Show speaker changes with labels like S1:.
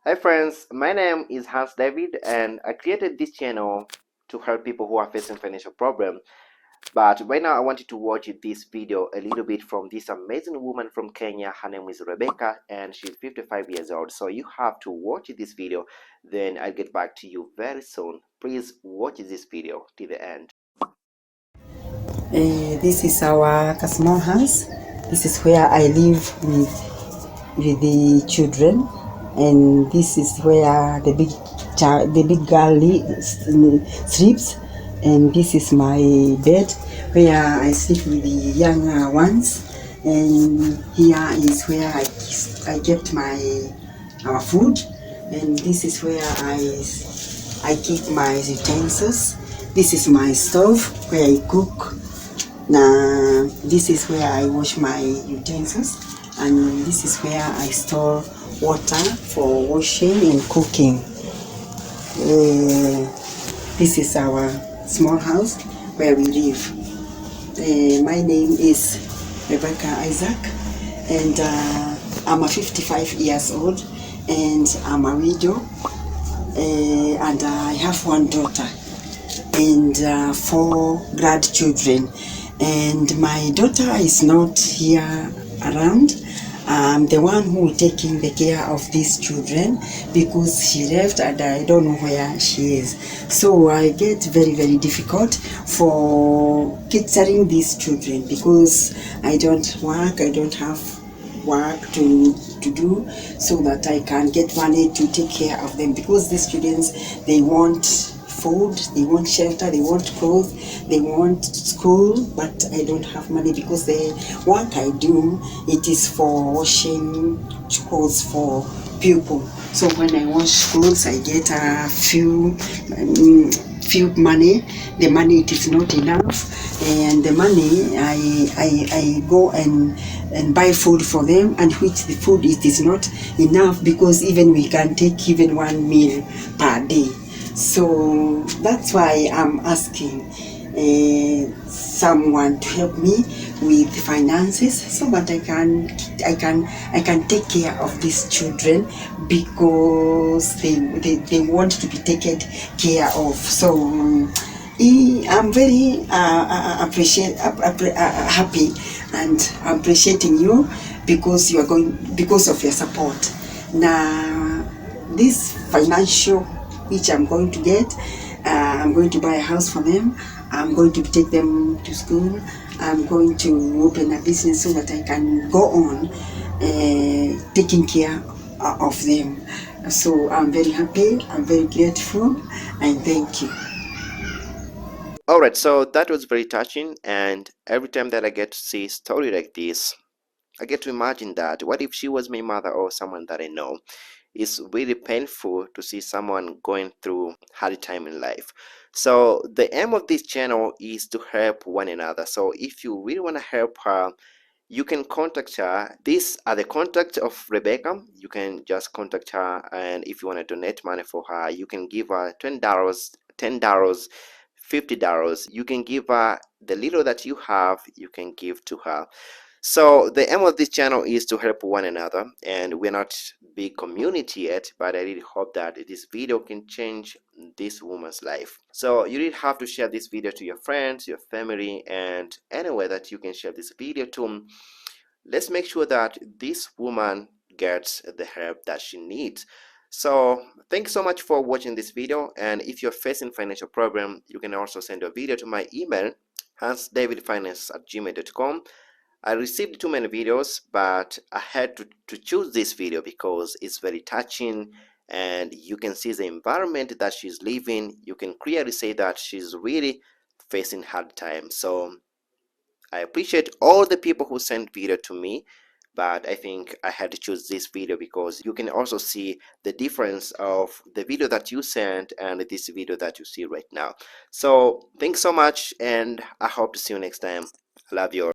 S1: Hi friends, my name is Hans David and I created this channel to help people who are facing financial problems. But right now I want you to watch this video a little bit from this amazing woman from Kenya. Her name is Rebecca and she's 55 years old. So you have to watch this video, then I'll get back to you very soon. Please watch this video till the end.
S2: This is our small house. This is where I live with the children, and this is where the big girl sleeps, and this is my bed where I sleep with the younger ones, and here is where I kept our food, and this is where I keep my utensils. This is my stove where I cook. Now, this is where I wash my utensils, and this is where I store water for washing and cooking. This is our small house where we live. My name is Rebecca Isaac, and I'm a 55 years old, and I'm a widow, and I have one daughter and 4 grandchildren, and my daughter is not here around. I'm the one who is taking the care of these children because she left and I don't know where she is. So I get very difficult for catering these children because I don't work, I don't have work to do, so that I can get money to take care of them, because these students, they want food, they want shelter, they want clothes, they want school, but I don't have money because the work I do, it is for washing clothes for people. So when I wash clothes, I get a few money. The money, it is not enough, and the money I go and buy food for them, and which the food, it is not enough because even we can take even 1 meal per day. So that's why I'm asking someone to help me with finances so that I can take care of these children, because they want to be taken care of. So I'm very happy and appreciating you because you are because of your support. Now, this financial which I'm going to get, I'm going to buy a house for them. I'm going to take them to school. I'm going to open a business so that I can go on taking care of them. So I'm very happy, I'm very grateful, and thank you.
S1: Alright, so that was very touching, and every time that I get to see a story like this, I get to imagine that what if she was my mother or someone that I know. It's really painful to see someone going through hard time in life. So the aim of this channel is to help one another. So if you really want to help her, you can contact her. These are the contacts of Rebecca. You can just contact her, and if you want to donate money for her, you can give her $20, $10, $50. You can give her the little that you have, you can give to her. So the aim of this channel is to help one another, and we're not big community yet, but I really hope that this video can change this woman's life. So you really have to share this video to your friends, your family, and anywhere that you can share this video to. Let's make sure that this woman gets the help that she needs. So thanks so much for watching this video, and if you're facing financial problem, you can also send a video to my email, hansdavidfinance@gmail.com. I received too many videos, but I had to choose this video because it's very touching, and you can see the environment that she's living. You can clearly say that she's really facing hard times. So I appreciate all the people who sent video to me, but I think I had to choose this video because you can also see the difference of the video that you sent and this video that you see right now. So thanks so much, and I hope to see you next time. I love you all.